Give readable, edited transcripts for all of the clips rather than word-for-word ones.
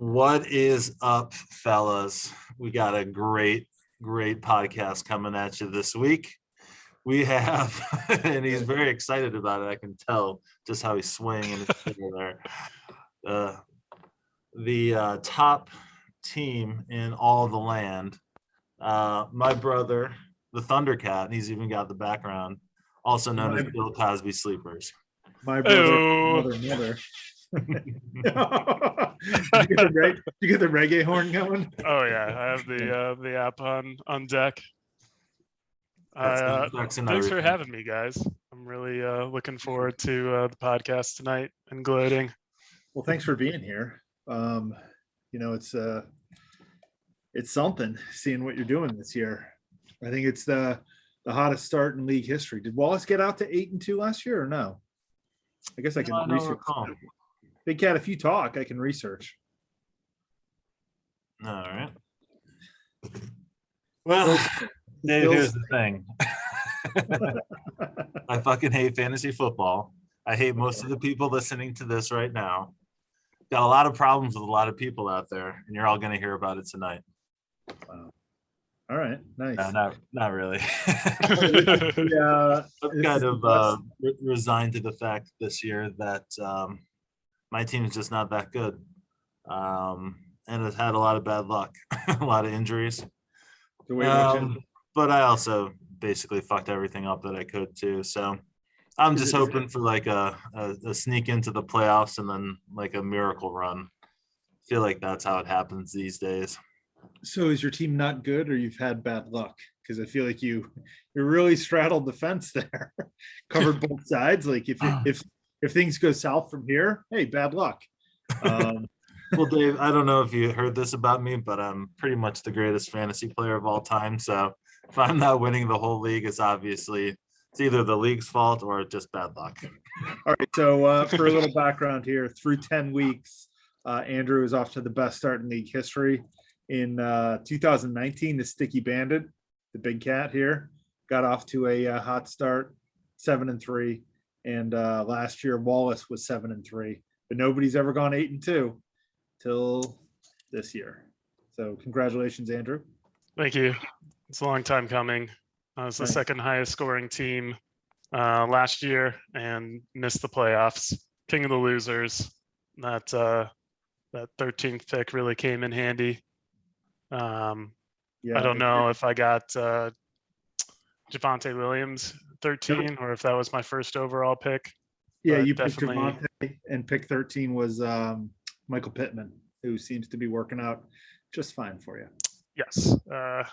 What is up, fellas? We got a great podcast coming at you this week. We have, and he's very excited about it. I can tell just how he's swinging his finger there. The top team in all the land. My brother, the Thundercat, and he's even got the background, also known as Bill Cosby Sleepers. My brother, mother. Did you get the reggae horn going? Oh yeah, I have the app on deck. Thanks for having me, guys. I'm really looking forward to the podcast tonight and gloating. Well, thanks for being here. It's something seeing what you're doing this year. I think it's the hottest start in league history. Did Wallace get out to 8-2 last year or no? I guess I can research. Big Cat, if you talk, I can research. All right. Well, Dave, here's the thing. I fucking hate fantasy football. I hate most of the people listening to this right now. Got a lot of problems with a lot of people out there, and you're all going to hear about it tonight. Wow. All right, nice. No, not really. Yeah, I'm kind of resigned to the fact this year that my team is just not that good, and it's had a lot of bad luck, a lot of injuries. But I also basically fucked everything up that I could too. So I'm just hoping for like a sneak into the playoffs and then like a miracle run. I feel like that's how it happens these days. So is your team not good, or you've had bad luck? Because I feel like you really straddled the fence there, covered both sides. Like if things go south from here, hey, bad luck. Well, Dave, I don't know if you heard this about me, but I'm pretty much the greatest fantasy player of all time. So if I'm not winning the whole league, it's either the league's fault or just bad luck. All right. So for a little background here, through 10 weeks, Andrew is off to the best start in league history. In 2019, the Sticky Bandit, the Big Cat here, got off to a hot start, 7-3. And last year, Wallace was 7-3. But nobody's ever gone 8-2 till this year. So congratulations, Andrew. Thank you. It's a long time coming. I was the second highest scoring team last year and missed the playoffs. King of the losers. That 13th pick really came in handy. I don't know if I got Javonte Williams 13 or if that was my first overall pick. Yeah, you picked Javonte, and pick 13 was Michael Pittman, who seems to be working out just fine for you. Yes, I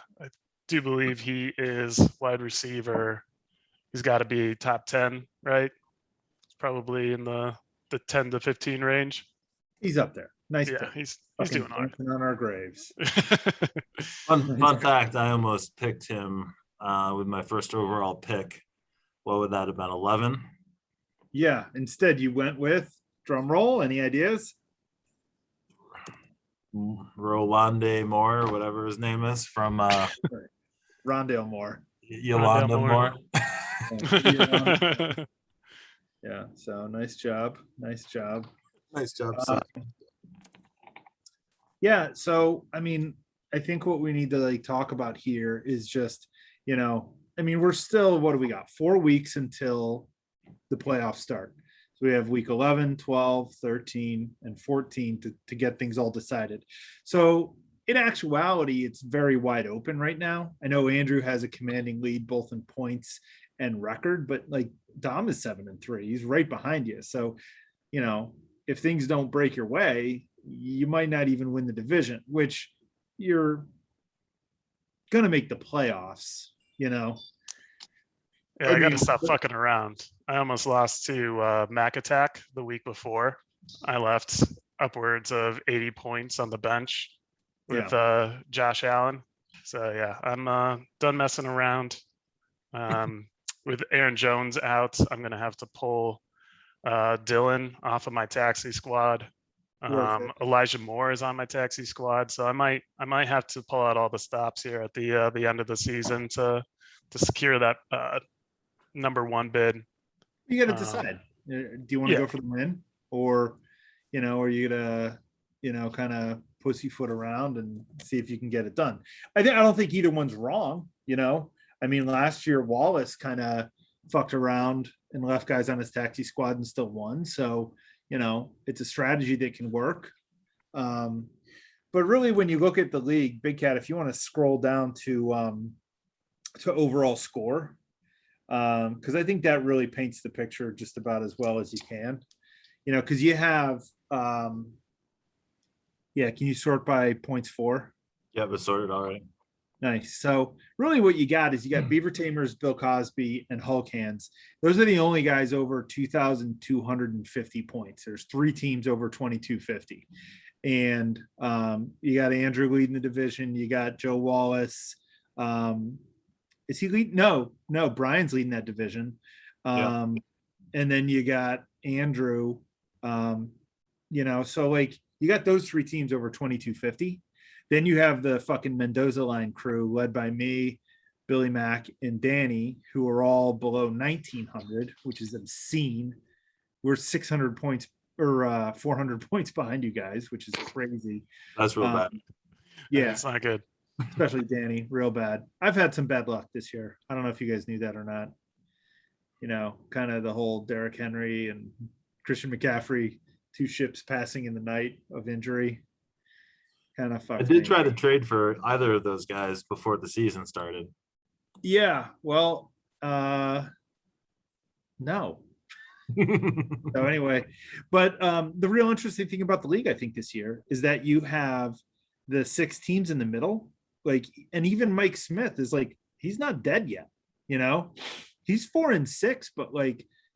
do believe he is wide receiver. He's got to be top 10, right? Probably in the 10 to 15 range. He's up there. Nice. Yeah, he's doing all right. On our graves. Fun fact, I almost picked him with my first overall pick. What would that have been, 11? Yeah, instead you went with, drum roll, any ideas? Rolande Moore, or whatever his name is, from Rondale Moore. Yolanda Moore. Yeah, so nice job. Yeah, so I mean, I think what we need to like talk about here is just, we're still, what do we got? 4 weeks until the playoffs start. So we have week 11, 12, 13, and 14 to get things all decided. So in actuality, it's very wide open right now. I know Andrew has a commanding lead both in points and record, but like Dom is 7-3. He's right behind you. So, if things don't break your way, you might not even win the division, which you're going to make the playoffs, Yeah, I got to stop fucking around. I almost lost to Mac Attack the week before. I left upwards of 80 points on the bench with Josh Allen. So, yeah, I'm done messing around. With Aaron Jones out, I'm going to have to pull Dylan off of my taxi squad. Elijah Moore is on my taxi squad. So I might have to pull out all the stops here at the end of the season to secure that number one bid. You got to decide. Do you want to go for the win, or are you gonna kind of pussyfoot around and see if you can get it done. I don't think either one's wrong. I mean, last year Wallace kind of fucked around and left guys on his taxi squad and still won. So, it's a strategy that can work. But really, when you look at the league, Big Cat, if you want to scroll down to overall score, because I think that really paints the picture just about as well as you can. Because you have, can you sort by points for? Yeah, but sorted already. Nice. So really what you got is you got Beaver Tamers, Bill Cosby, and Hulk Hands. Those are the only guys over 2,250 points. There's 3 teams over 2,250. And you got Andrew leading the division. You got Joe Wallace. Is he leading? No, Brian's leading that division. And then you got Andrew, so like you got those 3 teams over 2,250. Then you have the fucking Mendoza line crew led by me, Billy Mack, and Danny, who are all below 1,900, which is obscene. We're 600 points or 400 points behind you guys, which is crazy. That's real bad. Yeah, it's not good. Especially Danny, real bad. I've had some bad luck this year. I don't know if you guys knew that or not. Kind of the whole Derrick Henry and Christian McCaffrey, 2 ships passing in the night of injury. Kind of fucked. I did try to trade for either of those guys before the season started. Yeah, well, no. So anyway, but the real interesting thing about the league, I think, this year is that you have the 6 teams in the middle, and even Mike Smith is he's not dead yet. He's 4-6, but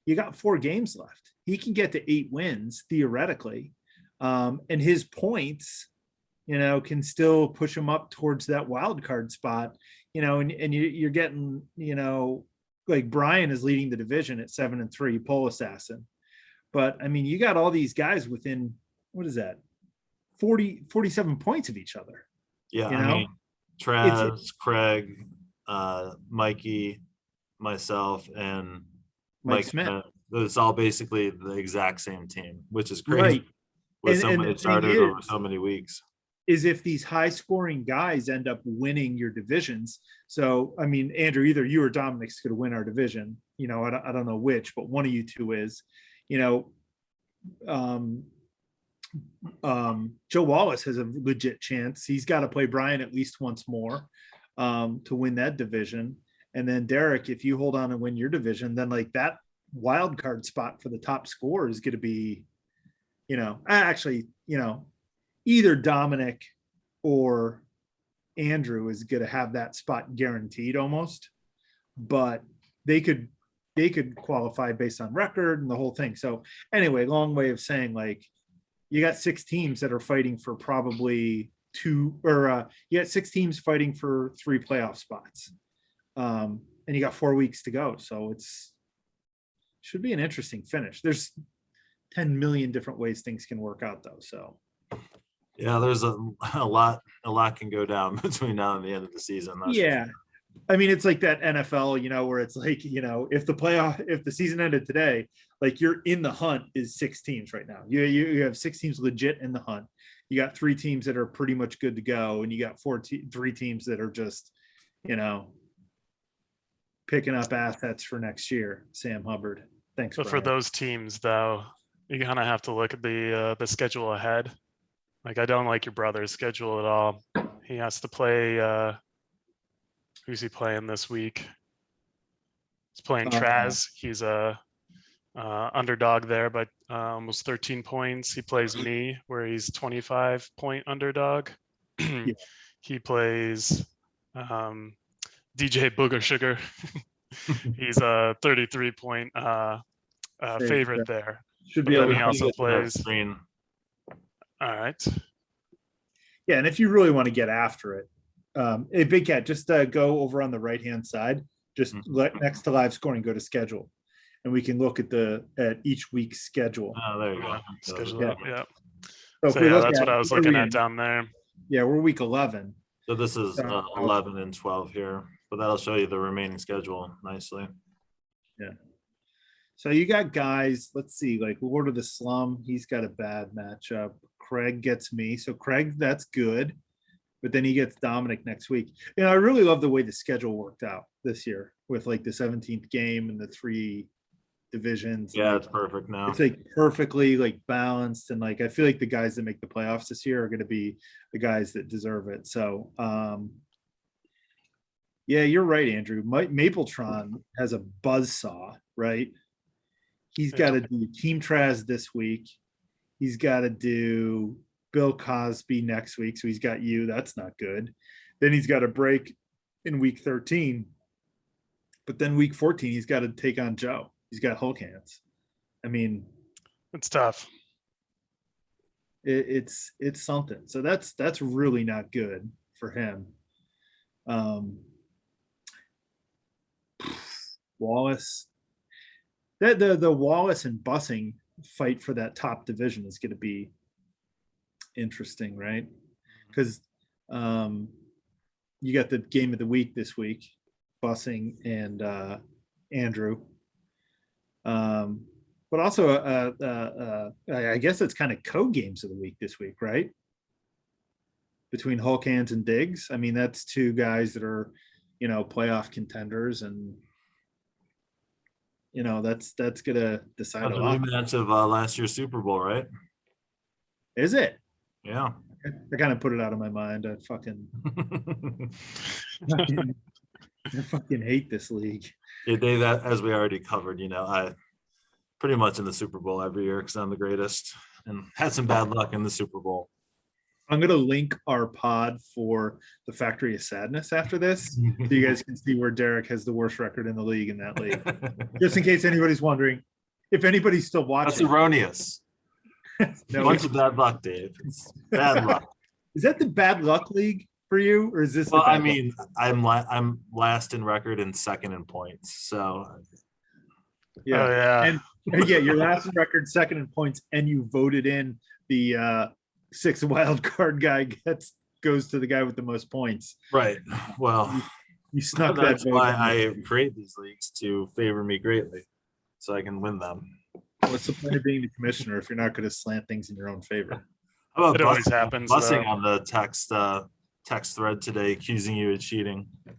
you got 4 games left. He can get to 8 wins theoretically, and his points, can still push him up towards that wild card spot. And you're getting, Brian is leading the division at 7-3, pole assassin. But I mean, you got all these guys within, what is that, 47 points of each other. Yeah, I mean, Traz, Craig, Mikey, myself, and Mike Smith. It's all basically the exact same team, which is crazy. Right. With so many starters over so many weeks. Is if these high scoring guys end up winning your divisions. So, I mean, Andrew, either you or Dominic's going to win our division. I don't know which, but one of you two is. Joe Wallace has a legit chance. He's got to play Brian at least once more to win that division. And then Derek, if you hold on and win your division, then that wild card spot for the top scorer is going to be, either Dominic or Andrew is going to have that spot guaranteed almost, but they could qualify based on record and the whole thing. So anyway, long way of saying you got 6 teams that are fighting for probably 2, or you got 6 teams fighting for 3 playoff spots. And you got 4 weeks to go. So should be an interesting finish. There's 10 million different ways things can work out though. So yeah, there's a lot can go down between now and the end of the season. Yeah. Sure. I mean, it's like that NFL, where it's if the season ended today, you're in the hunt is 6 teams right now. You have 6 teams legit in the hunt. You got 3 teams that are pretty much good to go. And you got 3 teams that are just, picking up assets for next year. Sam Hubbard. Thanks. But Brian. For those teams though, you kind of have to look at the schedule ahead. I don't like your brother's schedule at all. He has to play. Who's he playing this week? He's playing Traz. He's a underdog there, but almost 13 points. He plays me, where he's 25-point underdog. Yeah. He plays DJ Booger Sugar. He's a 33-point favorite there. Should be able to. He also plays. All right. Yeah, and if you really want to get after it, hey, Big Cat, just go over on the right-hand side, just next to live scoring, go to schedule, and we can look at each week's schedule. Oh, there you go. Schedule, yeah. So that's what I was looking at down there. Yeah, we're week 11. So this is 11 and 12 here, but that'll show you the remaining schedule nicely. Yeah. So you got guys, let's see, Lord of the Slum, he's got a bad matchup. Craig gets me. So Craig, that's good. But then he gets Dominic next week. And I really love the way the schedule worked out this year with like the 17th game and the 3 divisions. Yeah, Like, it's perfect now. it's like perfectly like balanced. And like, I feel like the guys that make the playoffs this year are going to be the guys that deserve it. So, yeah, you're right, Andrew. Mapletron has a buzzsaw, right? He's got to do Team Traz this week. He's got to do Bill Cosby next week. So he's got you. That's not good. Then he's got a break in week 13. But then week 14, he's got to take on Joe. He's got Hulk hands. I mean, It's tough. it's something. So that's really not good for him. Wallace, that the Wallace and Bussing fight for that top division is going to be interesting, right? Because you got the game of the week this week, Bussing and Andrew. But also, I guess it's kind of co-games of the week this week, right? Between Hulk Hands and Diggs. I mean, that's 2 guys that are, playoff contenders, and that's gonna decide That's a a lot. rematch of last year's Super Bowl, right? Is it? Yeah. I kind of put it out of my mind. I fucking hate this league. Yeah, Dave, that as we already covered, I pretty much in the Super Bowl every year because I'm the greatest and had some bad luck in the Super Bowl. I'm gonna link our pod for the Factory of Sadness after this, so you guys can see where Derek has the worst record in the league in that league. Just in case anybody's wondering, if anybody's still That's watching. erroneous. No, Bunch of bad luck, Dave. It's bad luck. is that the bad luck league for you, or is this? Well, the bad I mean, I'm last in record and second in points. So luck? Yeah, Oh yeah. and yeah, your last record, second in points, and you voted in the 6th wild card guy goes to the guy with the most points. right. Well, You snuck that. that's vote why in. I create these leagues to favor me greatly, so I can win them. What's the point of being the commissioner if you're not going to slant things in your own favor? How about It always happens, Bussing though. on the text thread today, accusing you of cheating. I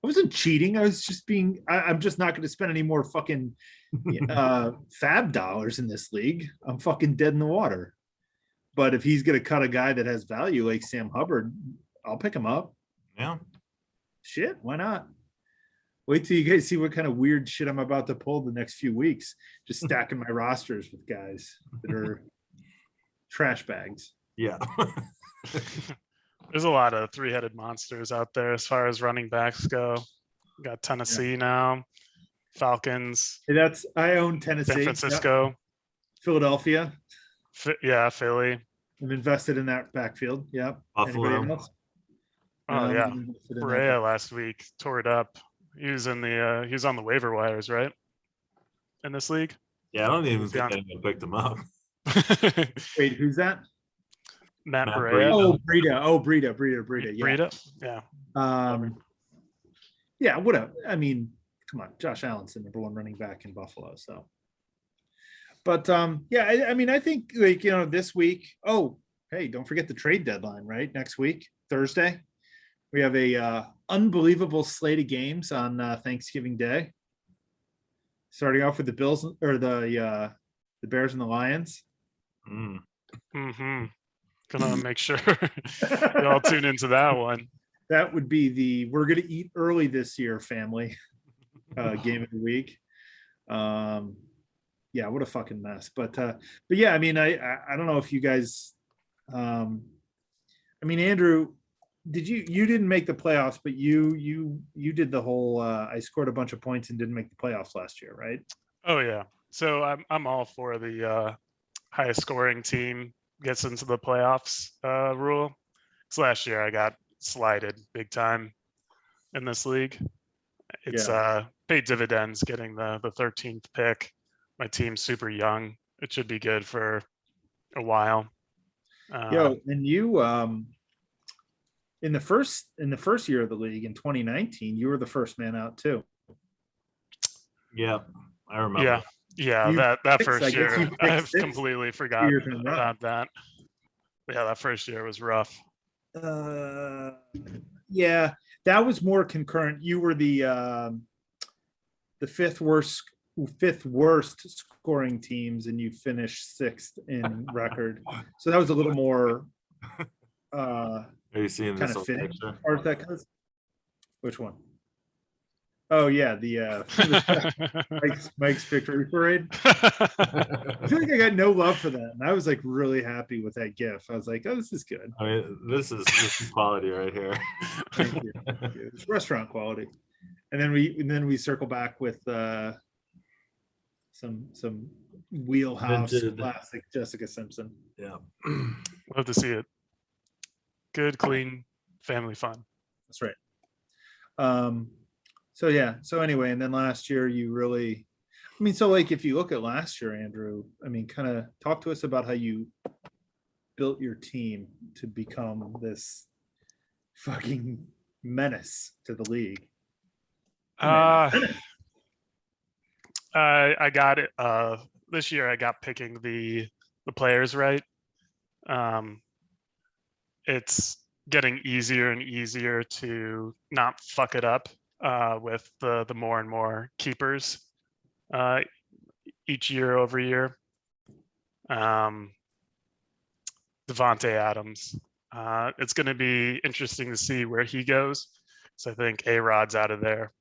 wasn't cheating. I was just being. I'm just not going to spend any more fucking fab dollars in this league. I'm fucking dead in the water. But if he's going to cut a guy that has value like Sam Hubbard, I'll pick him up. Yeah. Shit, why not? Wait till you guys see what kind of weird shit I'm about to pull the next few weeks. Just stacking my rosters with guys that are trash bags. Yeah. There's a lot of 3-headed monsters out there as far as running backs go. We got Tennessee now, Falcons, Hey, I own Tennessee, San Francisco, yep. Philadelphia. yeah, Philly. I'm invested in that backfield. Yep. Buffalo. Anybody else? Oh yeah, I'm invested in that. Brea last week tore it up. He was on the waiver wires, right? In this league. Yeah, I don't even He's think gone. anyone picked him up. Wait, who's that? Matt Matt Brea. Breida. Oh, Breida. Yeah. Breida. Yeah. Yeah, whatever. I mean, come on, Josh Allen's the number 1 running back in Buffalo. So, but yeah, I mean, I think like this week. Oh, hey, don't forget the trade deadline, right? Next week, Thursday, we have a unbelievable slate of games on Thanksgiving Day. Starting off with the Bills or the Bears and the Lions. Mm-hmm. Gonna make sure you all tune into that one. That would be we're gonna eat early this year, family. Game of the week. Yeah, what a fucking mess. But yeah, I mean, I don't know if you guys. I mean, Andrew, you didn't make the playoffs, but you did the whole. I scored a bunch of points and didn't make the playoffs last year, right? Oh yeah. So I'm all for the highest scoring team gets into the playoffs rule. Because last year I got slided big time in this league. It's paid dividends getting the 13th pick. My team's super young. It should be good for a while. And you in the first year of the league in 2019, you were the first man out too. Yeah, I remember. Yeah, You that picked- first I guess year, you picked I've 6 completely forgotten years in a row. about that. Yeah, that first year was rough. Yeah, that was more concurrent. You were the fifth worst scoring teams, and you finished sixth in record. So that was a little more Are you seeing kind this of old fitting. picture? Or that kind of, which one? Oh yeah, the Mike's victory parade. I feel like I got no love for that, and I was like really happy with that GIF. I was like, "Oh, this is good." I mean, this is quality right here. Thank you. Thank you. It's restaurant quality. And then we circle back with some wheelhouse Vintage. classic Jessica Simpson. Yeah. Love to see it. Good, clean family fun. That's right. So yeah. So anyway, and then last year you really, I mean, so like if you look at last year, Andrew, I mean, kind of talk to us about how you built your team to become this fucking menace to the league. I got it. This year I got picking the players right. It's getting easier and easier to not fuck it up with the more and more keepers each year over year. Devontae Adams. It's going to be interesting to see where he goes. So I think A-Rod's out of there.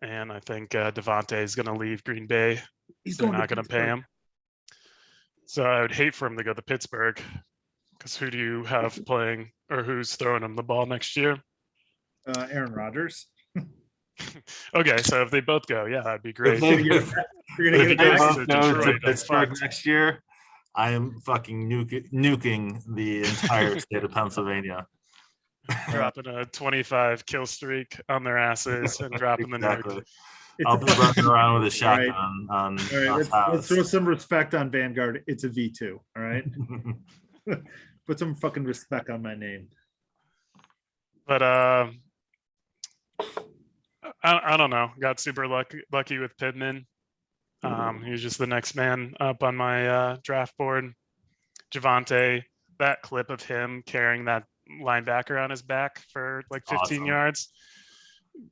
And I think Devontae is going to leave Green Bay. They're not going to pay him. So I would hate for him to go to Pittsburgh, because who do you have playing, or who's throwing him the ball next year? Aaron Rodgers. Okay, so if they both go, yeah, that'd be great. If they both go to Detroit, Pittsburgh fucked. next year, I am fucking nuking the entire state of Pennsylvania. Dropping a 25 kill streak on their asses and dropping the Exactly. nuke. I'll be running around with a shotgun on All right, let's throw some respect on Vanguard. It's a V2. All right. Put some fucking respect on my name. But I don't know. Got super lucky with Pittman. He was just the next man up on my draft board. Javonte, that clip of him carrying that linebacker on his back for like 15 Awesome. yards.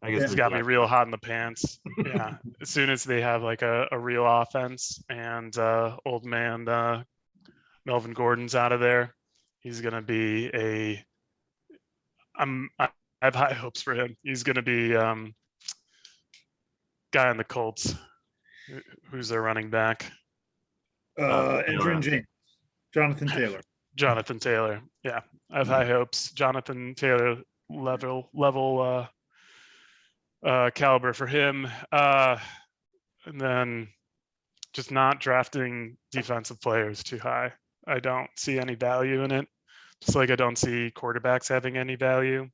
I guess It's got me real hot in the pants. Yeah. As soon as they have like a real offense and old man Melvin Gordon's out of there, he's gonna be I have high hopes for him. He's gonna be guy on the Colts. Who's their running back? Edgerrin James. Jonathan Taylor. Jonathan Taylor. Yeah. I have high hopes. Jonathan Taylor level caliber for him. And then just not drafting defensive players too high. I don't see any value in it. Just like I don't see quarterbacks having any value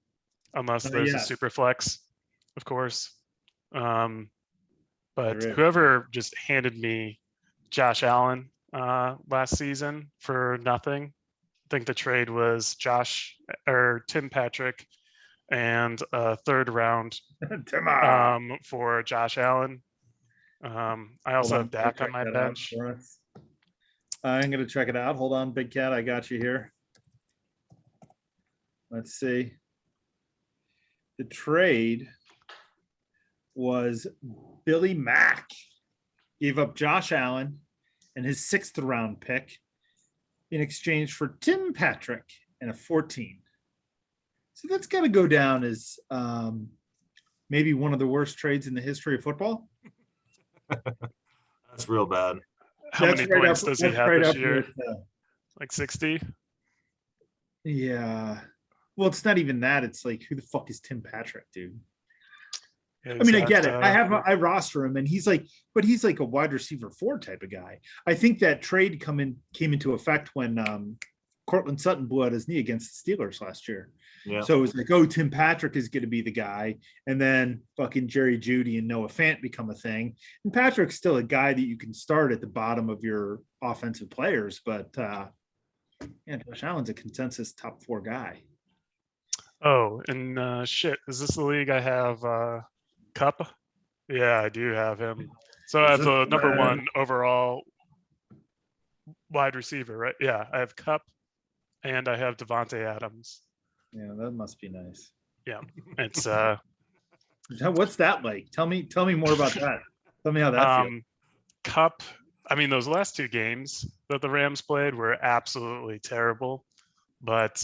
unless there's a super flex, of course. But whoever just handed me Josh Allen last season for nothing, I think the trade was Tim Patrick and a third round for Josh Allen. I also have Dak on my bench. I'm going to check it out. Hold on, Big Cat. I got you here. Let's see. The trade was Billy Mack gave up Josh Allen and his 6th round pick in exchange for Tim Patrick and a 14. So that's got to go down as maybe one of the worst trades in the history of football. That's real bad. How many points does he have this year? Like 60? Yeah. Well, it's not even that. It's like, who the fuck is Tim Patrick, dude? Yeah, I mean, I get it. I roster him, and he's like a wide receiver 4 type of guy. I think that trade came into effect when Cortland Sutton blew out his knee against the Steelers last year. Yeah. So it was like, oh, Tim Patrick is going to be the guy, and then fucking Jerry Jeudy and Noah Fant become a thing. And Patrick's still a guy that you can start at the bottom of your offensive players, but Josh Allen's a consensus top 4 guy. Oh, and shit, is this the league I have Cup? Yeah, I do have him. So I have the number 1 overall wide receiver, right? Yeah, I have Cup, and I have Devontae Adams. Yeah, that must be nice. Yeah, it's What's that like? Tell me more about that. Tell me how that feels. Cup. I mean, those last 2 games that the Rams played were absolutely terrible, but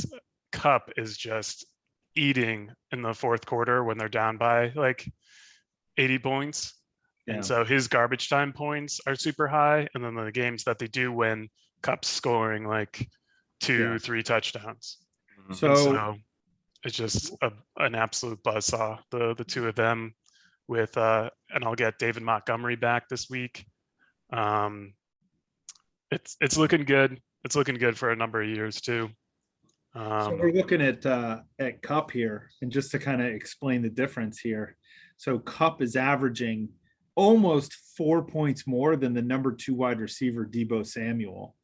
Cup is just eating in the fourth quarter when they're down by like 80 points. Yeah. And so his garbage time points are super high. And then the games that they do win, Cup's scoring like 2-3 touchdowns. So it's just an absolute buzzsaw. The 2 of them with and I'll get David Montgomery back this week. It's looking good. It's looking good for a number of years too. So we're looking at Cup here, and just to kind of explain the difference here. So Cup is averaging almost 4 points more than the number 2 wide receiver, Deebo Samuel.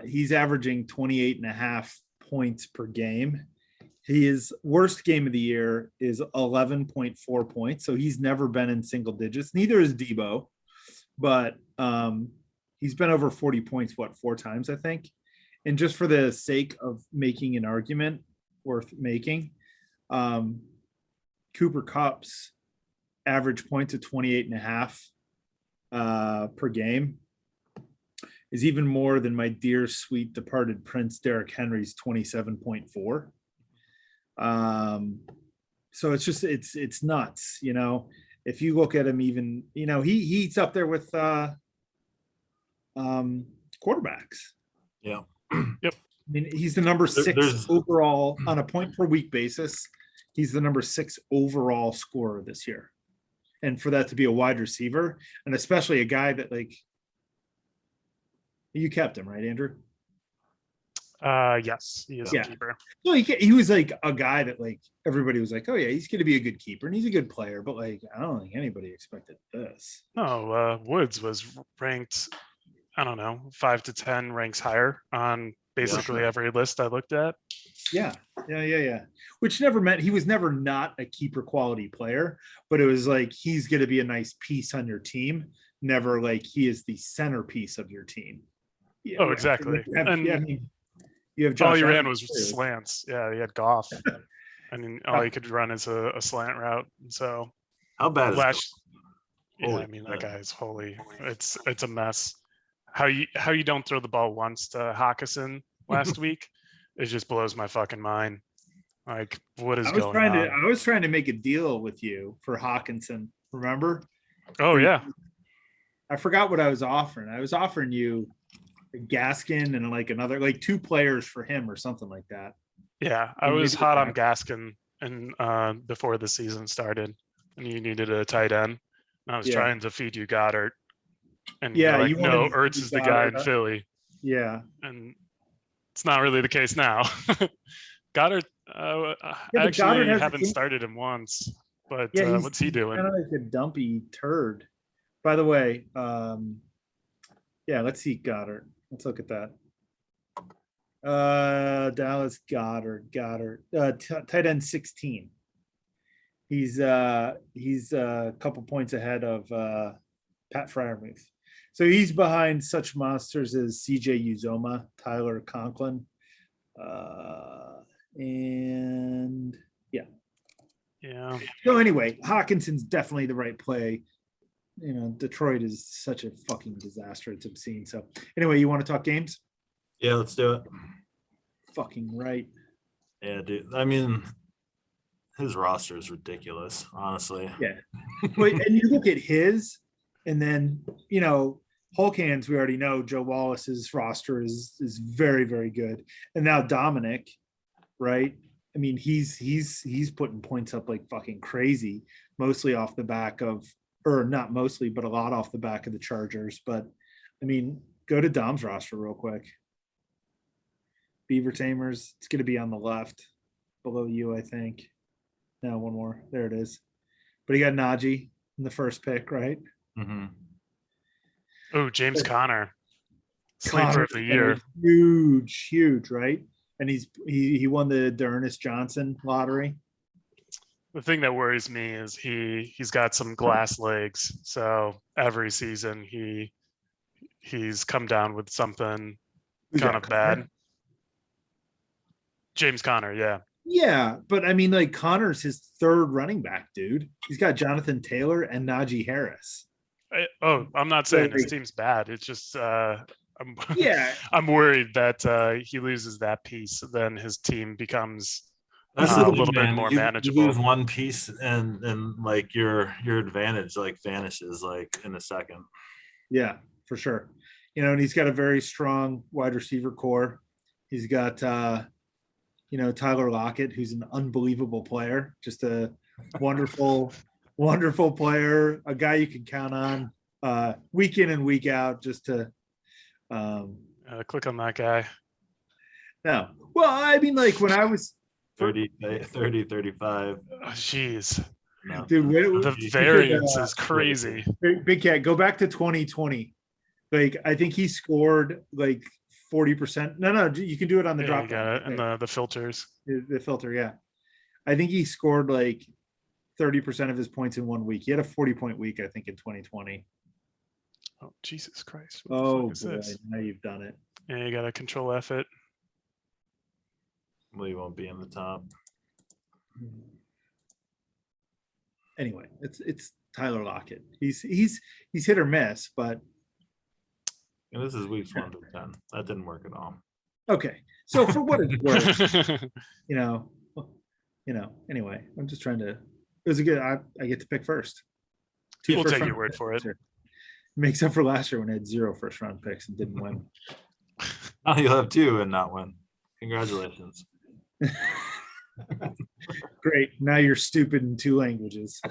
He's averaging 28.5 points per game. His worst game of the year is 11.4 points. So he's never been in single digits. Neither is Deebo, but he's been over 40 points, 4 times, I think. And just for the sake of making an argument worth making, Cooper Kupp's average points of 28.5 per game is even more than my dear sweet departed Prince Derrick Henry's 27.4. So it's just it's nuts, you know. If you look at him, even, you know, he's up there with quarterbacks. Yeah. Yep. I mean, he's the number 6 overall on a point per week basis. He's the number 6 overall scorer this year. And for that to be a wide receiver, and especially a guy that, like, you kept him, right, Andrew? Yes, he is a keeper. Well, he was like a guy that, like, everybody was like, oh yeah, he's going to be a good keeper and he's a good player, but like, I don't think anybody expected this. No, Woods was ranked, I don't know, 5 to 10 ranks higher on basically every list I looked at. Yeah. Which never meant he was never not a keeper quality player, but it was like, he's going to be a nice piece on your team. Never like he is the centerpiece of your team. Yeah, oh, exactly. You have Josh all he ran was slants. Yeah, he had Goff. I mean, all he could run is a slant route. So how bad is that guy is holy. It's a mess. How you don't throw the ball once to Hawkinson last week, it just blows my fucking mind. Like, what is going on? I was trying to make a deal with you for Hawkinson. Remember? Oh yeah. I forgot what I was offering. I was offering you Gaskin and like another, like 2 players for him or something like that. Yeah, I was hot on Gaskin and before the season started, and you needed a tight end. And I was trying to feed you Goddard, and you're like, no, Ertz is the guy in Philly. Yeah, and it's not really the case now. Goddard, actually Goddard haven't started him once, but what's he doing? Kind of like a dumpy turd. By the way, let's see Goddard. Let's look at that. Dallas Goddard, tight end 16. He's a couple points ahead of Pat Freiermuth. So he's behind such monsters as CJ Uzoma, Tyler Conklin, and yeah. So anyway, Hawkinson's definitely the right play. You know, Detroit is such a fucking disaster. It's obscene. So anyway, you want to talk games? Yeah, let's do it. Fucking right. Yeah, dude. I mean, his roster is ridiculous, honestly. Yeah. But and you look at his, and then, you know, Hulk hands, we already know Joe Wallace's roster is very, very good. And now Dominic, right? I mean, he's putting points up like fucking crazy, mostly off the back of, or not mostly, but a lot off the back of the Chargers. But I mean, go to Dom's roster real quick. Beaver Tamers, it's going to be on the left below you, I think. No, one more. There it is. But he got Najee in the first pick, right? Mm-hmm. Oh, James Conner. Sleeper of the year. Huge, right? And he won the D'Ernest Johnson lottery. The thing that worries me is he's got some glass legs. So every season he's come down with something kind of bad. James Conner, yeah. Yeah, but I mean, like Connor's his third running back, dude. He's got Jonathan Taylor and Najee Harris. I'm not saying his team's bad. It's just I'm Yeah, I'm worried that he loses that piece, then his team becomes That's a the little thing, bit man. more You manageable. lose one piece and like your advantage like vanishes like in a second. yeah, for sure. And he's got a very strong wide receiver core. He's got Tyler Lockett, who's an unbelievable player, just a wonderful, wonderful player, a guy you can count on week in and week out just to Click on that guy. no. Well, I mean, like when I was 30, 35. Oh, jeez. No. dude, The variance is crazy. Big Cat, go back to 2020. Like, I think he scored like 40%. No, you can do it on the Yeah, drop you got it. And the filters. the filter, yeah. I think he scored like 30% of his points in 1 week. He had a 40-point week, I think, in 2020. Oh, Jesus Christ. What Oh, the fuck is boy, this? now you've done it. Yeah, you got to control F it. Well, you won't be in the top. Anyway, it's Tyler Lockett. He's hit or miss, but And this is weeks 1 through 10. That didn't work at all. okay. So for what it's worth, anyway, I'm just trying to. It was a good. I get to pick first. We'll take your word for it. Makes up for last year when I had 0 first-round picks and didn't win. Oh, you'll have 2 and not win. Congratulations. Great. Now you're stupid in 2 languages.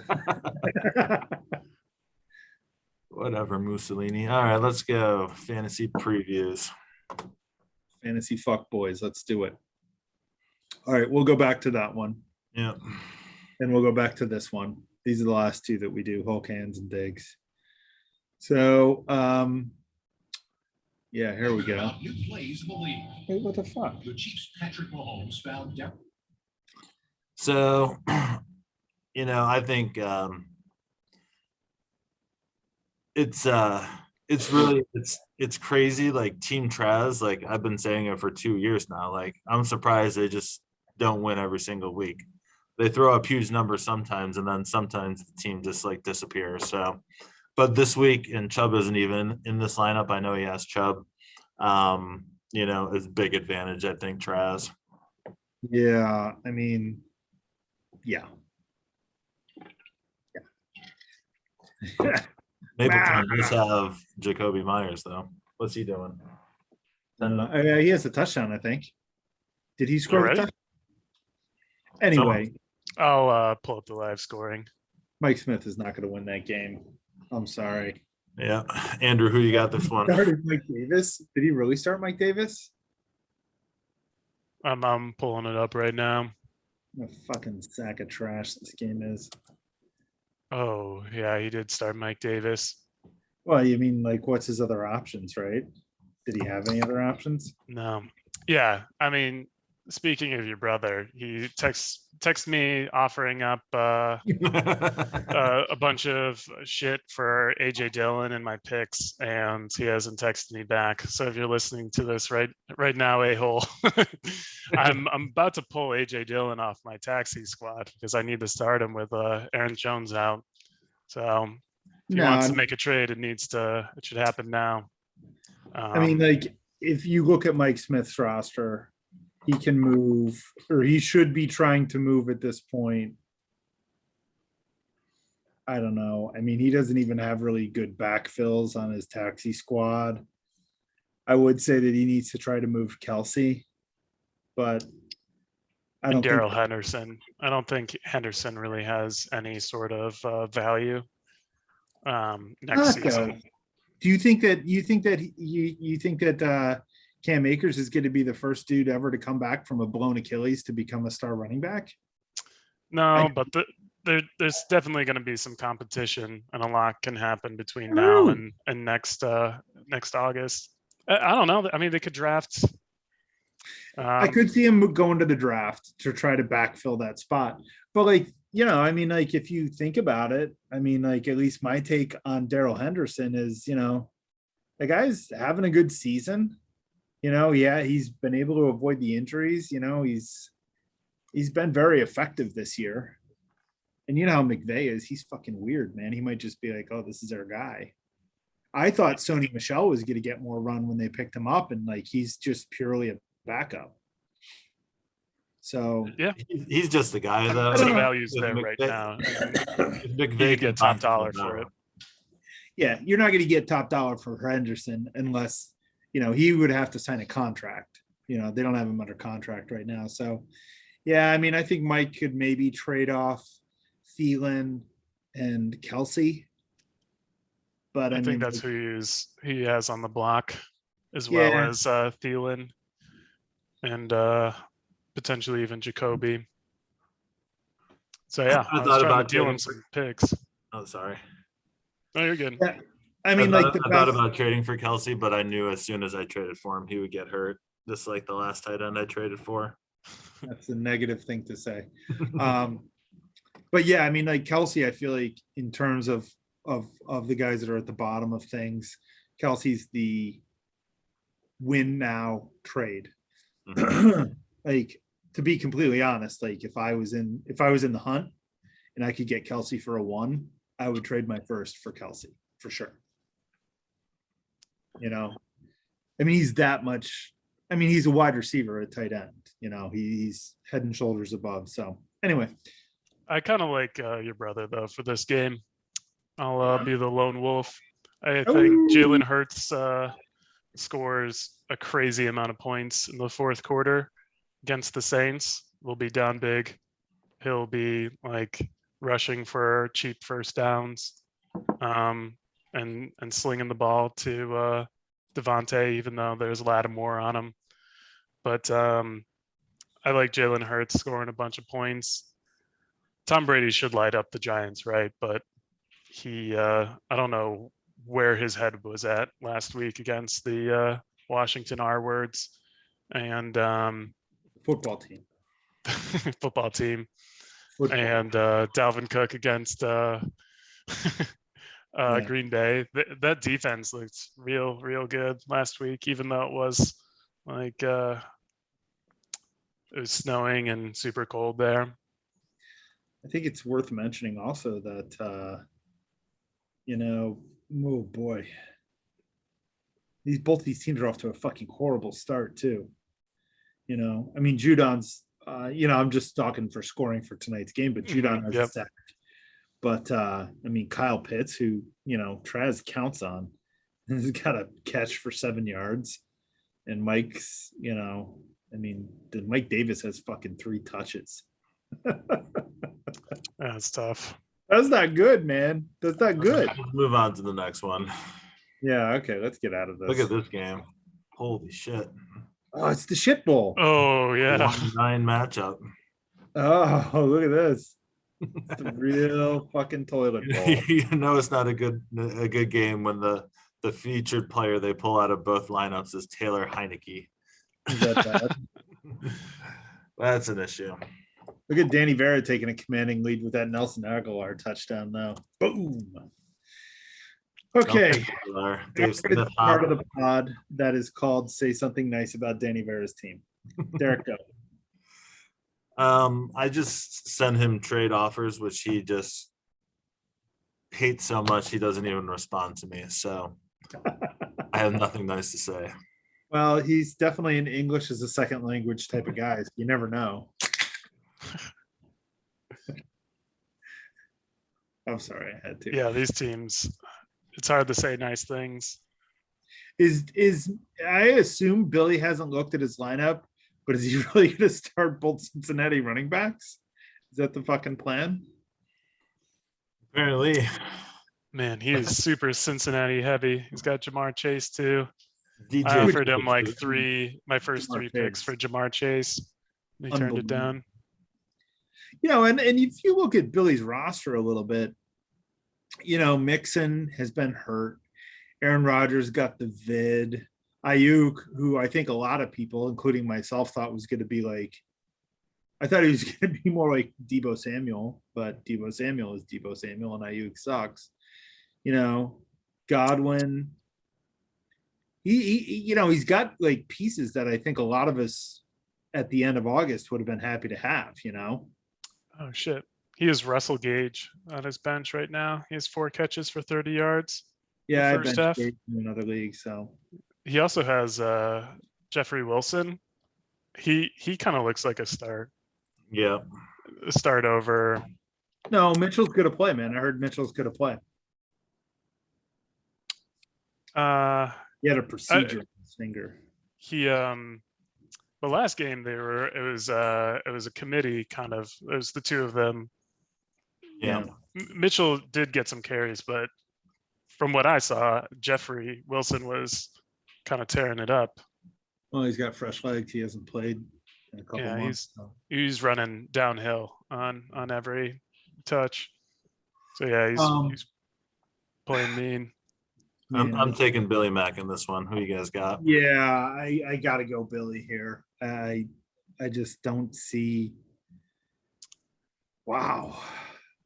Whatever, Mussolini. All right, let's go. Fantasy previews. Fantasy fuck boys. Let's do it. All right, we'll go back to that one. Yeah. And we'll go back to this one. These are the last 2 that we do, Hulk hands and digs. So yeah, here we go. Hey, what the fuck? The Chiefs Patrick Mahomes found down. So I think it's really it's crazy. Like Team Traz, like I've been saying it for 2 years now. Like I'm surprised they just don't win every single week. They throw up huge numbers sometimes, and then sometimes the team just like disappears. So, but this week, and Chubb isn't even in this lineup. I know he has Chubb. Is big advantage. I think Traz. Yeah, I mean, yeah. Mapleton does have Jacoby Myers though. What's he doing? He has a touchdown, I think. Did he score the touchdown? Anyway, I'll pull up the live scoring. Mike Smith is not going to win that game. I'm sorry. Yeah, Andrew, who you got this one? Started Mike Davis. Did he really start Mike Davis? I'm pulling it up right now. What a fucking sack of trash this game is. Oh yeah, he did start Mike Davis. Well, you mean like what's his other options, right? Did he have any other options? No. Yeah, I mean, speaking of your brother, he texts me offering up a bunch of shit for AJ Dillon and my picks, and he hasn't texted me back. So if you're listening to this right now, a-hole, I'm about to pull AJ Dillon off my taxi squad because I need to start him with Aaron Jones out. So if he wants to make a trade, it should happen now. I mean, like if you look at Mike Smith's roster, he can move, or he should be trying to move at this point. I don't know. I mean, he doesn't even have really good backfills on his taxi squad. I would say that he needs to try to move Kelsey, but I don't think Daryl Henderson. I don't think Henderson really has any sort of value next season. Do you think that you think that Cam Akers is going to be the first dude ever to come back from a blown Achilles to become a star running back? No, but there's definitely going to be some competition, and a lot can happen between now and next August. I don't know. I mean, they could draft. I could see him going to the draft to try to backfill that spot. But I mean, like if you think about it, I mean, like at least my take on Daryl Henderson is, the guy's having a good season. Yeah, he's been able to avoid the injuries. He's been very effective this year. And you know how McVay is. He's fucking weird, man. He might just be like, oh, this is our guy. I thought Sony Michel was going to get more run when they picked him up, and like he's just purely a backup. So Yeah, He's just a guy though. the know. value's there right now. You could get top dollar for it. Yeah, you're not going to get top dollar for Henderson unless he would have to sign a contract. They don't have him under contract right now. So, yeah, I mean, I think Mike could maybe trade off Thielen and Kelsey. But I think that's who he has on the block, as well as Thielen and potentially even Jacoby. So yeah, I was trying to deal him some picks. Oh, sorry. No, you're good. Yeah. I mean, I like thought about trading for Kelsey, but I knew as soon as I traded for him, he would get hurt. Just like the last tight end I traded for. That's a negative thing to say. But yeah, I mean, like Kelsey, I feel like in terms of the guys that are at the bottom of things, Kelsey's the win now trade. Like, to be completely honest, like if I was in the hunt and I could get Kelsey for a 1, I would trade my first for Kelsey for sure. I mean, he's that much. I mean, he's a wide receiver at tight end. He's head and shoulders above. So anyway, I kind of like your brother though for this game. I'll be the lone wolf. I think Jalen Hurts scores a crazy amount of points in the fourth quarter against the Saints. We'll be down big. He'll be like rushing for cheap first downs, and slinging the ball to Devontae, even though there's Lattimore on him. But I like Jalen Hurts scoring a bunch of points. Tom Brady should light up the Giants, right? But he, I don't know where his head was at last week against the Washington R words and football team. And Dalvin Cook against Green Bay. That defense looked real good last week, even though it was like it was snowing and super cold there. I think it's worth mentioning also that oh boy, both these teams are off to a fucking horrible start too. I mean, Judon's I'm just talking for scoring for tonight's game, but Judon has a sack. But I mean, Kyle Pitts, who Traz counts on, has got a catch for 7 yards, and Mike's, I mean, Mike Davis has fucking 3 touches. That's tough. That's not good, man. That's not good. Let's move on to the next one. Yeah, okay, let's get out of this. Look at this game. Holy shit. Oh, it's the shit bowl. Oh, yeah. 1-9 matchup. Oh, look at this. It's a real fucking toilet bowl. It's not a good game when the featured player they pull out of both lineups is Taylor Heineke. Is that bad? That's an issue. Look at Danny Vera taking a commanding lead with that Nelson Aguilar touchdown now. Boom. Okay. Part of the pod that is called Say Something Nice About Danny Vera's team. Derek, go. I just send him trade offers, which he just hates so much he doesn't even respond to me. So I have nothing nice to say. Well, he's definitely an English as a second language type of guy. So you never know. I'm sorry, I had to. Yeah, these teams, it's hard to say nice things. Is I assume Billy hasn't looked at his lineup, but is he really going to start both Cincinnati running backs? Is that the fucking plan? Apparently. Man, he is super Cincinnati heavy. He's got Jamar Chase too. DJ I offered him like my first Jamar 3 picks for Jamar Chase. He turned it down. And if you look at Billy's roster a little bit, Mixon has been hurt. Aaron Rodgers got the vid. Ayuk, who I think a lot of people, including myself, thought was going to be like, I thought he was going to be more like Deebo Samuel, but Deebo Samuel is Deebo Samuel and Ayuk sucks. Godwin, He's got like pieces that I think a lot of us at the end of August would have been happy to have, Oh shit. He has Russell Gage on his bench right now. He has 4 catches for 30 yards. Yeah, I first benched half. Gage in another league, so He also has Jeffrey Wilson. He kind of looks like a start Yeah. over. no, Mitchell's good to play, man. I heard Mitchell's good to play. He had a procedure on his finger. He the last game it was a committee kind of. It was the two of them. Yeah. Mitchell did get some carries, but from what I saw, Jeffrey Wilson was kind of tearing it up. Well, he's got fresh legs. He hasn't played in a couple months. He's running downhill on every touch. So yeah, he's playing mean. I'm taking Billy Mack in this one. Who you guys got? Yeah, I gotta go Billy here. I just don't see. Wow.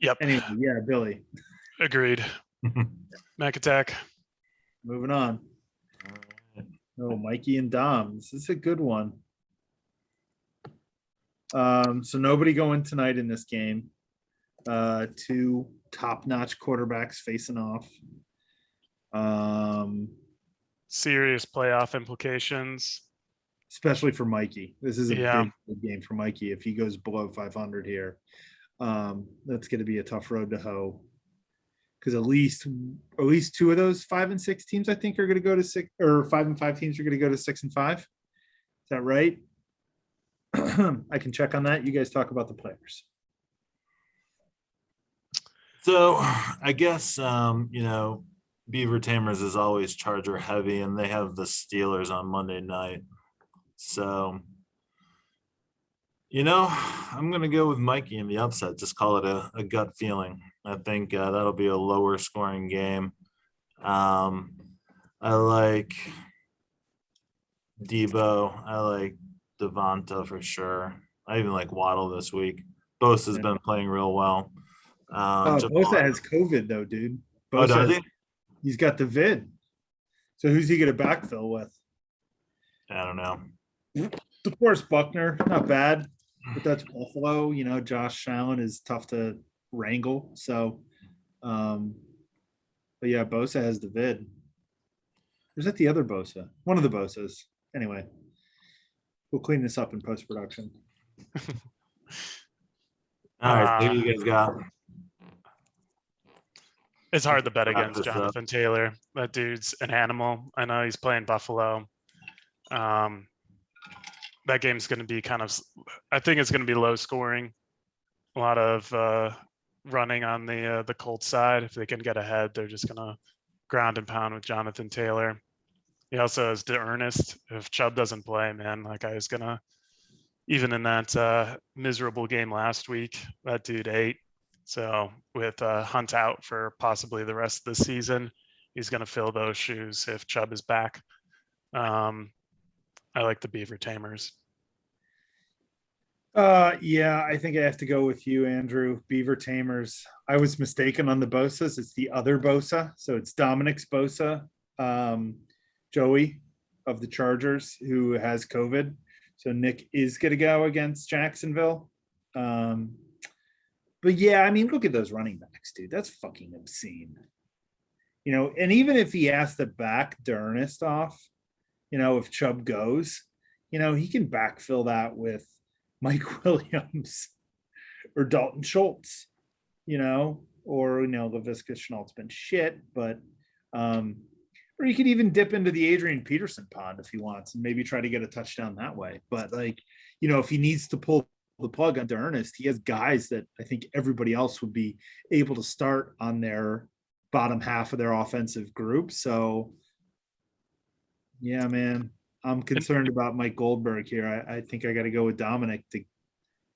Yep. Anyway, yeah, Billy. Agreed. Mac attack. Moving on. Oh, Mikey and Dom. This is a good one. So nobody going tonight in this game. 2 top-notch quarterbacks facing off. Serious playoff implications, especially for Mikey. This is a big game for Mikey. If he goes below 500 here, that's going to be a tough road to hoe. Because at least 2 of those 5 and 6 teams, I think, are going to go to 6, or 5 and 5 teams are going to go to 6 and 5. Is that right? I can check on that. You guys talk about the players. So I guess Beaver Tamers is always Charger heavy, and they have the Steelers on Monday night. So, I'm going to go with Mikey in the upset. Just call it a gut feeling. I think that'll be a lower scoring game. I like Debo. I like Devonta for sure. I even like Waddle this week. Bosa's been playing real well. Bosa has COVID though, dude. Does he? He's got the vid. So who's he going to backfill with? I don't know. Of course, Buckner, not bad, but that's Buffalo. Josh Allen is tough to wrangle. So, but yeah, Bosa has the vid. Or is that the other Bosa? One of the Bosas. Anyway, we'll clean this up in post-production. All right, so who you guys got? It's hard to bet against Jonathan Taylor. That dude's an animal. I know he's playing Buffalo. That game's going to be I think it's going to be low scoring. A lot of running on the Colts side. If they can get ahead, they're just going to ground and pound with Jonathan Taylor. He also has Ernest. If Chubb doesn't play, man, that guy is going to, even in that miserable game last week, that dude ate. So with Hunt out for possibly the rest of the season, he's going to fill those shoes if Chubb is back. I like the Beaver Tamers. Yeah, I think I have to go with you, Andrew. Beaver Tamers. I was mistaken on the Bosas. It's the other Bosa. So it's Dominic's Bosa, Joey of the Chargers, who has COVID. So Nick is going to go against Jacksonville. But yeah, I mean, look at those running backs, dude. That's fucking obscene. And even if he has to back Ernest off, if Chubb goes, he can backfill that with Mike Williams or Dalton Schultz, or, LaVisca Chenault's been shit, but, or you could even dip into the Adrian Peterson pond if he wants and maybe try to get a touchdown that way. But if he needs to pull the plug onto Ernest, he has guys that I think everybody else would be able to start on their bottom half of their offensive group. So yeah, man, I'm concerned about Mike Goldberg here. I think I got to go with Dominic to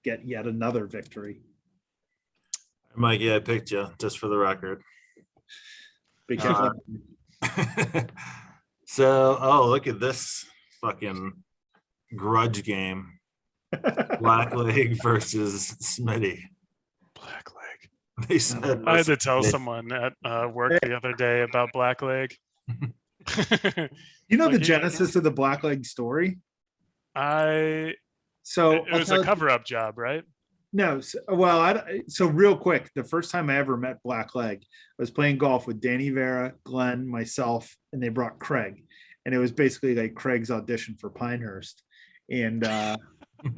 get yet another victory. Mike, yeah, I picked you just for the record. Big So, look at this fucking grudge game. Blackleg versus Smitty. Blackleg. They said I had to tell someone at work the other day about Blackleg. You know Like the genesis of the blackleg story? So it was a cover-up job, right? No, so real quick, the first time I ever met Blackleg, I was playing golf with Danny Vera, Glenn, myself, and they brought Craig, and it was basically like Craig's audition for Pinehurst, and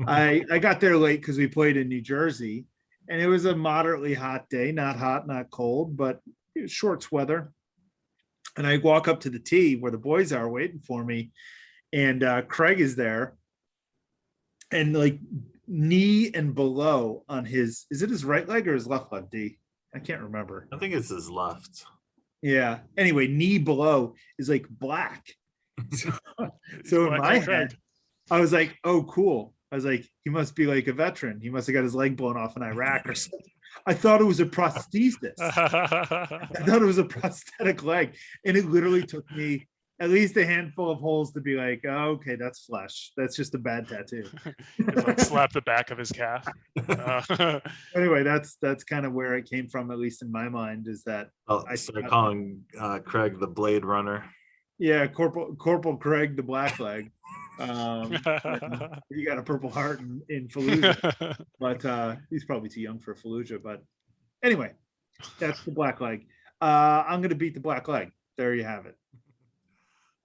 I got there late because we played in New Jersey, and it was a moderately hot day, not hot, not cold, but it was shorts weather, and I walk up to the tee where the boys are waiting for me, and Craig is there, and like knee and below on his, is it his right leg or his left leg, D? I can't remember. I think it's his left. Yeah. Anyway, knee below is like black. So in my head, I was like, oh, cool. I was like, he must be like a veteran. He must have got his leg blown off in Iraq or something. I thought it was a prosthesis. I thought it was a prosthetic leg. And it literally took me at least a handful of holes to be like, oh, okay, that's flesh. That's just a bad tattoo. Like slap the back of his calf. Anyway, that's kind of where it came from, at least in my mind, is that I started calling Craig the Blade Runner. Yeah, Corporal Craig the Blackleg. He got a Purple Heart in Fallujah, but he's probably too young for Fallujah. But anyway, that's the Blackleg. I'm going to beat the Blackleg. There you have it.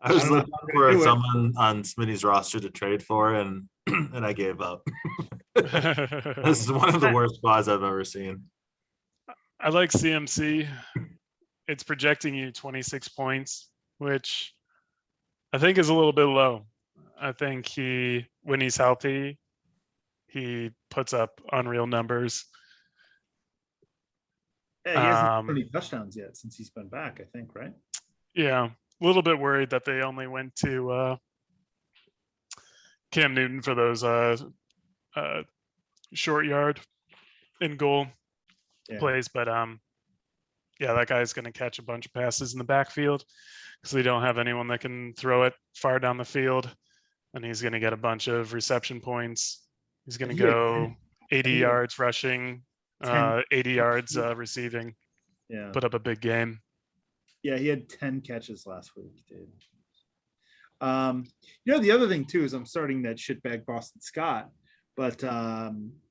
I was looking for someone on Smitty's roster to trade for, and I gave up. This is one of the worst spots I've ever seen. I like CMC. It's projecting you 26 points, which I think is a little bit low. I think when he's healthy, he puts up unreal numbers. Yeah, he hasn't had any touchdowns yet since he's been back, I think, right? Yeah. A little bit worried that they only went to Cam Newton for those short yard in goal plays, but yeah, that guy's going to catch a bunch of passes in the backfield because they don't have anyone that can throw it far down the field, and he's going to get a bunch of reception points. He's going to go 80 yards rushing, 80 yards receiving. Yeah, put up a big game. Yeah, he had 10 catches last week, dude. The other thing too is I'm starting that shitbag Boston Scott, but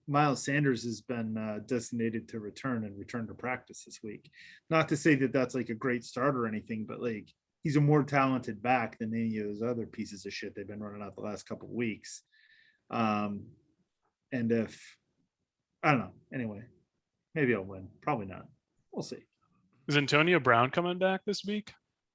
Miles Sanders has been designated to return to practice this week. Not to say that that's like a great start or anything, but like he's a more talented back than any of those other pieces of shit they've been running out the last couple of weeks. And if I don't know, anyway, maybe I'll win. Probably not. We'll see. Is Antonio Brown coming back this week?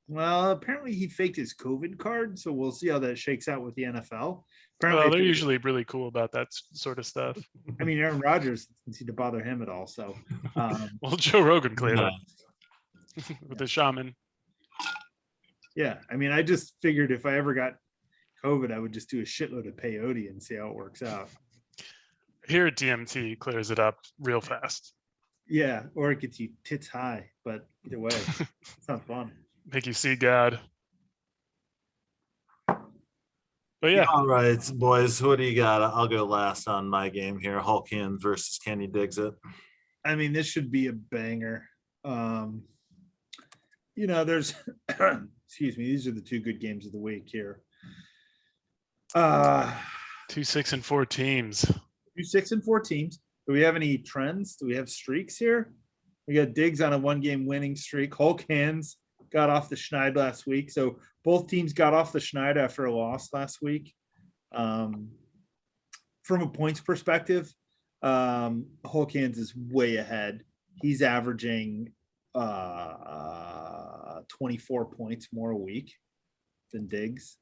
Well, apparently he faked his COVID card, so we'll see how that shakes out with the NFL. Apparently, they're usually really cool about that sort of stuff. I mean, Aaron Rodgers didn't seem to bother him at all. So, well, Joe Rogan cleared up with the shaman. Yeah, I mean, I just figured if I ever got COVID, I would just do a shitload of peyote and see how it works out. Here at DMT clears it up real fast. Yeah, or it gets you tits high, but either way, it's not fun. Make you see God. But yeah. All right, boys, what do you got? I'll go last on my game here. Hulk Hands versus Kenny Diggs-It. I mean, this should be a banger. There's excuse me, these are the two good games of the week here. 2, 6, and 4 teams. 2, 6, and 4 teams. Do we have any trends? Do we have streaks here? We got Diggs on a 1-game winning streak. Hulk Hands got off the schneid last week. So both teams got off the schneid after a loss last week. From a points perspective, Hulk Hands is way ahead. He's averaging 24 points more a week than Diggs.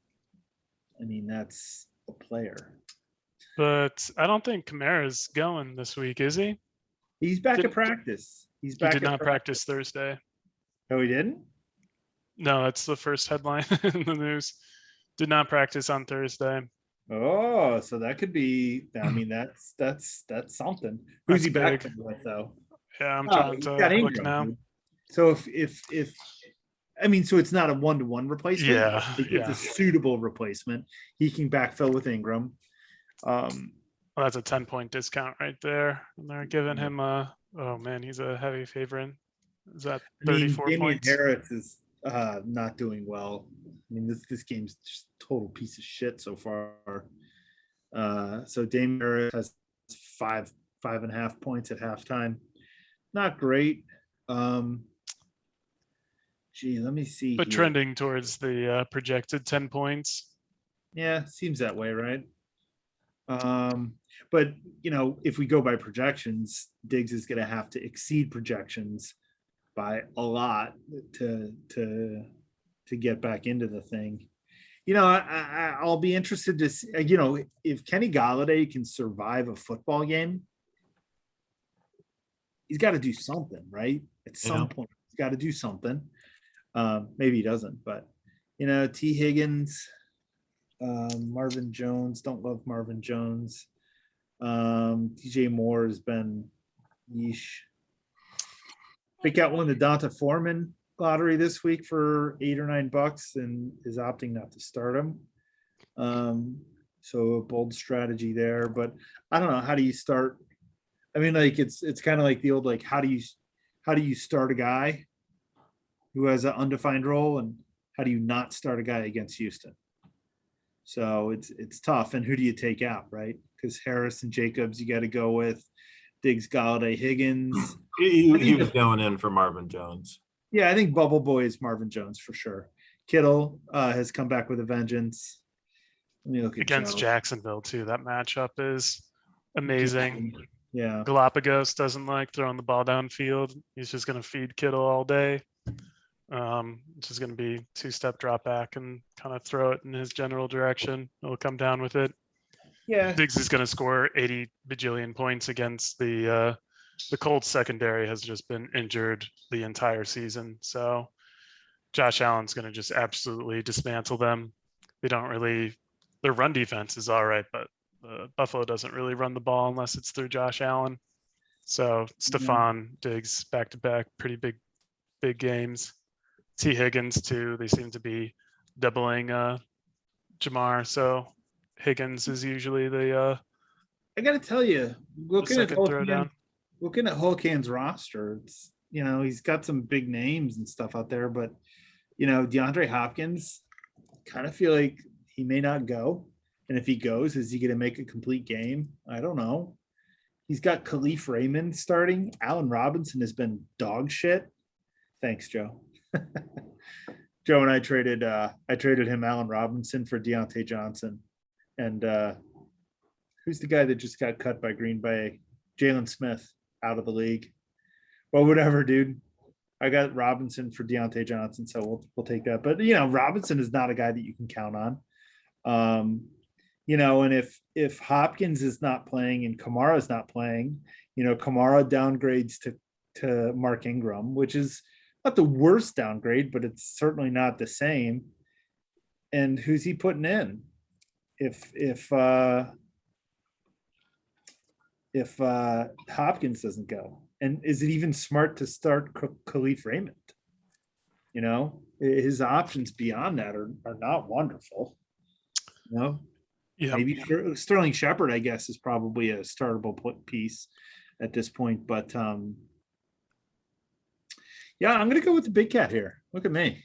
I mean, that's a player. But I don't think Kamara's going this week, is he? He's back at practice. He did not practice Thursday. Oh, he didn't? No, that's the first headline in the news. Did not practice on Thursday. Oh, so that could be. I mean, that's something. Who's he back with though? Yeah, I'm trying to look now. So if I mean, so it's not a 1-to-1 replacement. Yeah, it's a suitable replacement. He can backfill with Ingram. Well, that's a 10-point discount right there, and they're giving him oh man, he's a heavy favorite. Is that 34 points? Harris is not doing well. I mean, this game's just a total piece of shit so far. So Dame Harris has 5.5 points at halftime. Not great. Let me see. But here. trending towards the projected 10 points. Yeah, seems that way, right? But if we go by projections, Diggs is going to have to exceed projections by a lot to get back into the thing. I'll be interested to see, if Kenny Galladay can survive a football game, he's got to do something, right? At some point, he's got to do something. Maybe he doesn't, but T. Higgins, Marvin Jones, don't love Marvin Jones. DJ Moore has been yeesh. Big Cat won the Donta Foreman lottery this week for $8 or $9 and is opting not to start him. So a bold strategy there, but I don't know. How do you start? I mean, like it's kind of like the old, like, how do you start a guy who has an undefined role, and how do you not start a guy against Houston? So it's tough. And who do you take out, right? Because Harris and Jacobs, you got to go with. Diggs, Galladay, Higgins. He was going in for Marvin Jones. Yeah, I think Bubble Boy is Marvin Jones for sure. Kittle has come back with a vengeance. Let me look at against Joe. Jacksonville too. That matchup is amazing. Yeah. Galapagos doesn't like throwing the ball downfield. He's just going to feed Kittle all day. Just going to be two-step drop back and kind of throw it in his general direction. He'll come down with it. Yeah. Diggs is going to score 80 bajillion points against the Colts secondary has just been injured the entire season. So Josh Allen's going to just absolutely dismantle them. Their run defense is all right, but Buffalo doesn't really run the ball unless it's through Josh Allen. So Stephon Diggs back-to-back, pretty big games. T. Higgins too. They seem to be doubling Jamar. So Higgins is usually the I got to tell you, looking at throwdown. Hulkan's roster, it's he's got some big names and stuff out there, but DeAndre Hopkins, kind of feel like he may not go. And if he goes, is he going to make a complete game? I don't know. He's got Khalif Raymond starting. Allen Robinson has been dog shit. Thanks, Joe. Joe and I traded him Allen Robinson for Deontay Johnson. And who's the guy that just got cut by Green Bay? Jalen Smith, out of the league. Well, whatever, dude. I got Robinson for Deontay Johnson, so we'll take that. But Robinson is not a guy that you can count on. And if Hopkins is not playing and Kamara is not playing, Kamara downgrades to Mark Ingram, which is not the worst downgrade, but it's certainly not the same. And who's he putting in? If Hopkins doesn't go, and is it even smart to start Khalif Raymond? His options beyond that are not wonderful. Yeah. Maybe Sterling Shepard, I guess, is probably a startable piece at this point. But yeah, I'm going to go with the Big Cat here. Look at me.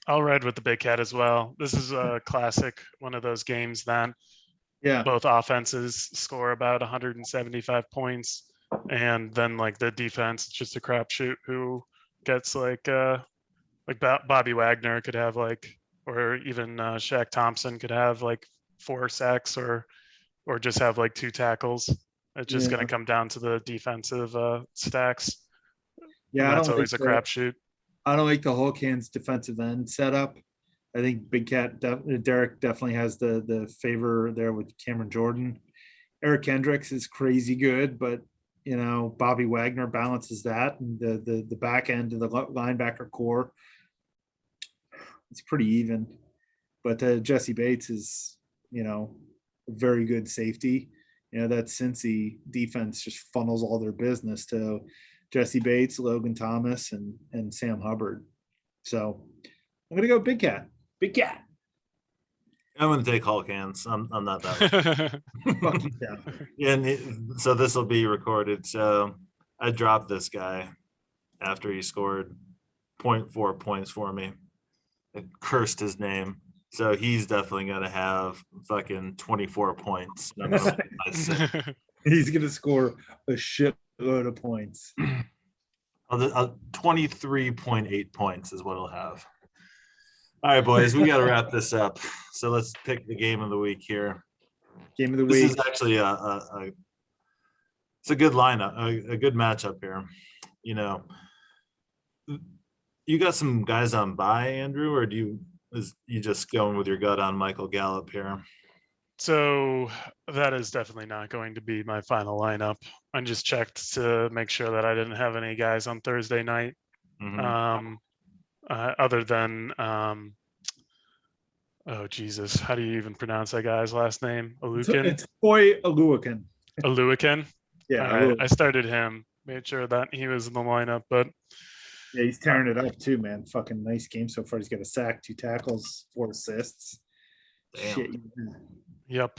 I'll ride with the Big Cat as well. This is a classic, one of those games that both offenses score about 175 points, and then like the defense, it's just a crapshoot who gets like Bobby Wagner could have or even Shaq Thompson could have 4 sacks or just have 2 tackles. It's just going to come down to the defensive stacks. Yeah, that's always a crapshoot. I don't like the Hulkan's defensive end setup. I think Big Cat Derek definitely has the favor there with Cameron Jordan. Eric Kendricks is crazy good, but Bobby Wagner balances that, and the back end of the linebacker core, it's pretty even. But Jesse Bates is a very good safety. That Cincy defense just funnels all their business to Jesse Bates, Logan Thomas, and Sam Hubbard. So I'm gonna go Big Cat. Big Cat. I'm going to take Hulk hands. I'm not that Fuck yeah. And so this will be recorded. So I dropped this guy after he scored 0.4 points for me. cursed his name. So he's definitely going to have fucking 24 points. I'm gonna put my six. He's gonna score a shitload of points. 23.8 points is what he'll have. All right, boys, we got to wrap this up. So let's pick the game of the week here. Game of the This week. is actually it's a good lineup, a good matchup here. You know, you got some guys on bye, Andrew, or you just going with your gut on Michael Gallup here? So that is definitely not going to be my final lineup. I just checked to make sure that I didn't have any guys on Thursday night. Mhm. Other than oh Jesus, how do you even pronounce that guy's last name? Alukin? It's Boy Aluakin. Alukin? Yeah, All right, Aluakin. I started him, made sure that he was in the lineup, but Yeah, he's tearing it up too, man. Fucking nice game so far. He's got a sack, 2 tackles, 4 assists. Damn. Shit. yep.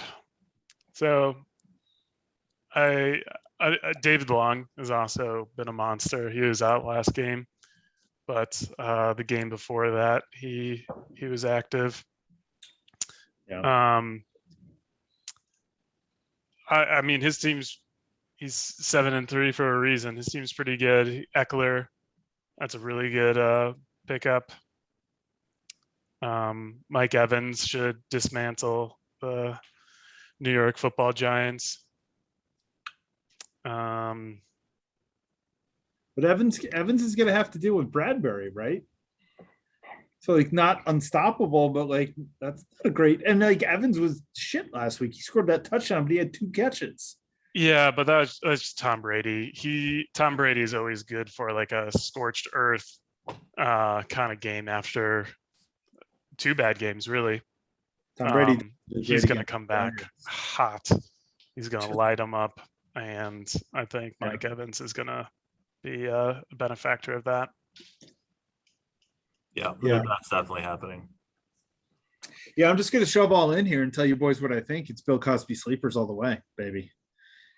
So David Long has also been a monster. He was out last game, but the game before that, he was active. Yeah. I mean, he's 7-3 for a reason. His team's pretty good. Eckler, that's a really good pickup. Mike Evans should dismantle the New York Football Giants. But Evans is gonna have to deal with Bradbury, right? So like not unstoppable, but like that's not a great. And like Evans was shit last week. He scored that touchdown, but he had 2 catches. Yeah, but that's just Tom Brady. Tom Brady is always good for like a scorched earth kind of game after 2 bad games, really. Tom Brady. He's going to come back hot. He's going to light them up, and I think Mike Evans is going to be a benefactor of that. Yeah, that's definitely happening. Yeah, I'm just gonna shove all in here and tell you boys what I think. It's Bill Cosby sleepers all the way, baby.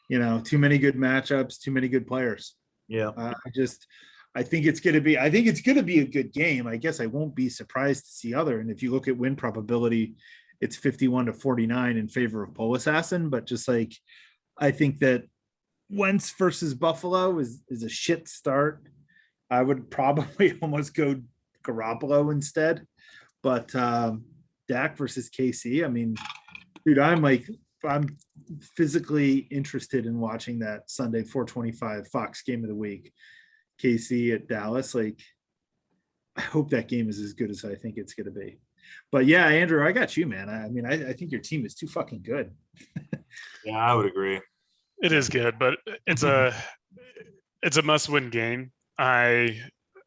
You know, too many good matchups, too many good players. Yeah. I think it's gonna be a good game. I guess I won't be surprised to see other. And if you look at win probability, it's 51-49 in favor of Pole Assassin. But just like I think that Wentz versus Buffalo is a shit start. I would probably almost go Garoppolo instead. But Dak versus KC, I mean, dude, I'm physically interested in watching that Sunday 4:25 Fox game of the week. KC at Dallas. Like, I hope that game is as good as I think it's going to be. But yeah, Andrew, I got you, man. I mean, I think your team is too fucking good. Yeah, I would agree. It is good, but it's a must-win game.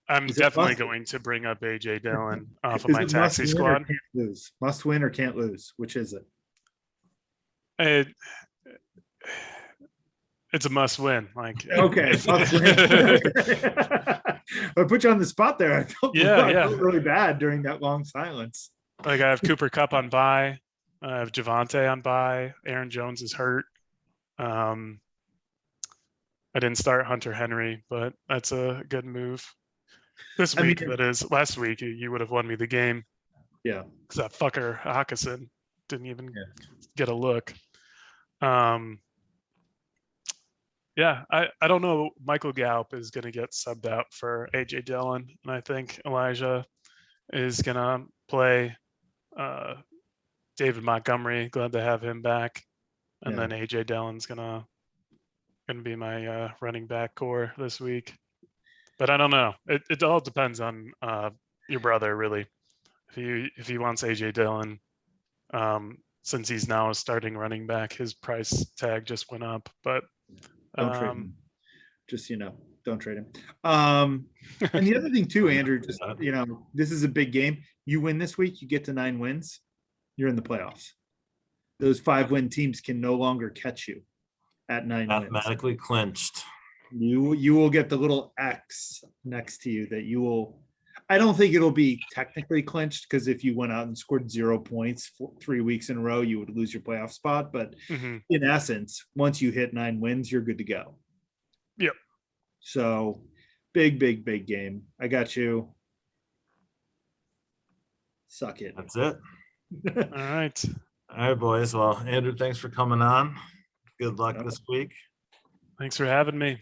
I'm definitely going to bring up AJ Dillon off of my taxi squad. Must win or can't lose. Which is it? It's a must win. Like okay, must win. I put you on the spot there. I felt really bad during that long silence. Like I have Cooper Kupp on bye. I have Javante on bye. Aaron Jones is hurt. I didn't start Hunter Henry, but that's a good move. This week, that is. Last week, you would have won me the game. Yeah. Because that fucker Hawkinson didn't even get a look. Yeah, I don't know. Michael Gallup is going to get subbed out for AJ Dillon, and I think Elijah is going to play David Montgomery. Glad to have him back, and then AJ Dillon's going to be my running back core this week. But I don't know. It all depends on your brother, really. If he wants AJ Dillon, since he's now a starting running back, his price tag just went up. But don't trade him. Just don't trade him. And the other thing too, Andrew, just this is a big game. You win this week, you get to 9 wins, you're in the playoffs. Those 5-win teams can no longer catch you at 9 mathematically wins. clinched. You will get the little X next to you that you will. I don't think it'll be technically clinched, because if you went out and scored 0 points for 3 weeks in a row, you would lose your playoff spot. But in essence, once you hit 9 wins, you're good to go. Yep. So big game. I got you. Suck it. That's it. All right. All right, boys. Well, Andrew, thanks for coming on. Good luck Yep. this week. Thanks for having me.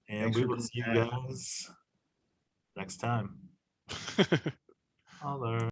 And Thanks we for will being see you back. guys next time. Holler.